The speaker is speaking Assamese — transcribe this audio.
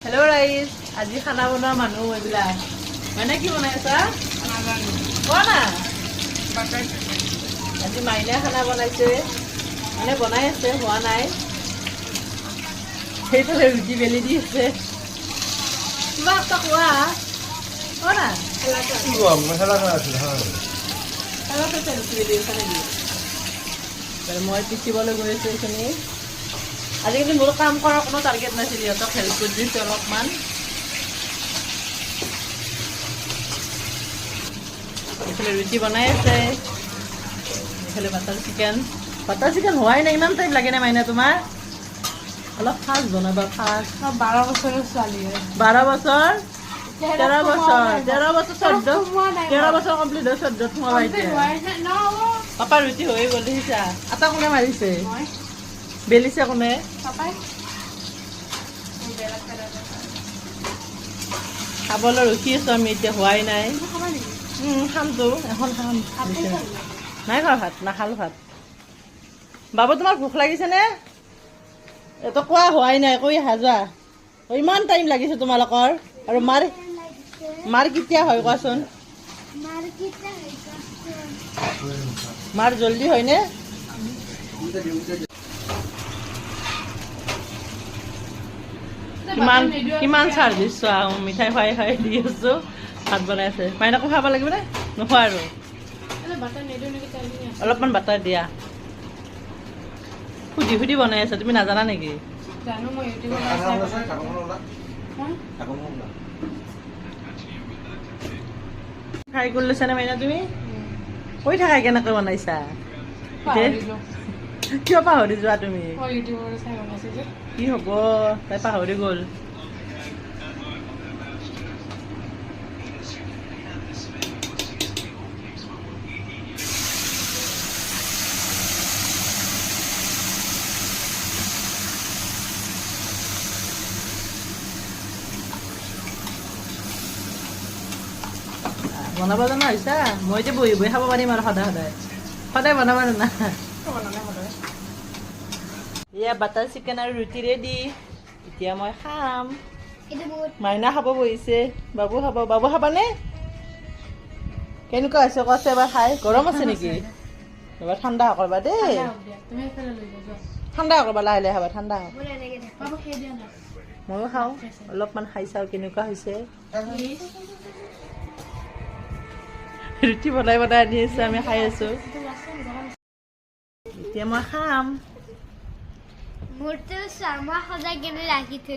হেল্ল' ৰাইজ, আজি খানা বনোৱা মানুহ এইবিলাক মানে কি বনাই আছা? কোৱা না। আজি মাইনাই খানা বনাইছে, মানে বনাই আছে, হোৱা নাই। সেইফালে ৰুটি বেলি দি আছে। কিবা এটা কোৱা, কোৱা না। ৰুটি বেলি আছে নেকি? মই পিচিবলৈ গৈ আছোঁ এইখিনি। আজিকালি মোৰ কাম কৰাৰ কোনো টাৰ্গেট নাছিল, সিহঁতক হেল্প কৰি দিছোঁ অলপমান। এইফালে ৰুটি বনাই আছে, এইফালে বাটাৰ চিকেন হোৱাই নাই। ইমান টাইম লাগে নে মাইনা তোমাৰ? অলপ ফাষ্ট বনাবা, ফাষ্ট। 12 বছৰৰ ছোৱালী হয়। 12 বছৰ 13 বছৰ 13 বছৰ কমপ্লিট হৈ 14ত সোমাবা এতিয়া। পাপা ৰুটি হৈয়ে গ'ল দেখিছা? আটা কোনে মাৰিছে? বেলিছে কোনে? খাবলৈ ৰখি আছোঁ আমি, এতিয়া হোৱাই নাই। খামতো, এখন খাম। নাই খোৱা ভাত, নাখালোঁ ভাত। বাবু তোমাৰ ভোক লাগিছেনে? এইটো কোৱা হোৱাই নাই, কৈ আহা যোৱা। ইমান টাইম লাগিছে তোমালোকৰ। আৰু মাৰ কেতিয়া হয় কোৱাচোন? মাৰ জল্দি হয়নে? কিমান চাৰ্ভিছ চোৱা, মিঠাই খুৱাই দি আছোঁ, ভাত বনাই আছে। মাইনাকো খাব লাগিব নে? নোখোৱা আৰু অলপমান বাটাৰ দিয়া। সুধি বনাই আছা, তুমি নাজানা নেকি? ফ্ৰাই কৰি লৈছা নে মাইনা তুমি? কৈ থাকা কেনেকৈ বনাইছা। কিয় পাহৰি যোৱা তুমি? কি হ'ব, তাই পাহৰি গ'ল। বনাব জানা হৈছা? মই এতিয়া বহি বহি খাব পাৰিম আৰু সদায় বনাব জানা? এয়া বাটাৰ চিকেন আৰু ৰুটি ৰেডি। এতিয়া মই খাম। মাইনা খাব বহিছে, বাবু খাবানে? কেনেকুৱা হৈছে কছে এবাৰ খাই? গৰম আছে নেকি? এবাৰ ঠাণ্ডা কৰবা দেই, ঠাণ্ডা কৰবা, লাহে লাহে খাবা, ঠাণ্ডা হ'ব। ময়ো খাওঁ, অলপমান খাই চাওঁ কেনেকুৱা হৈছে। ৰুটি বনাই আনি আছো, আমি খাই আছো। এতিয়া মই খাম। মোৰতো চামা সজাই কেনে ৰাখি থৈ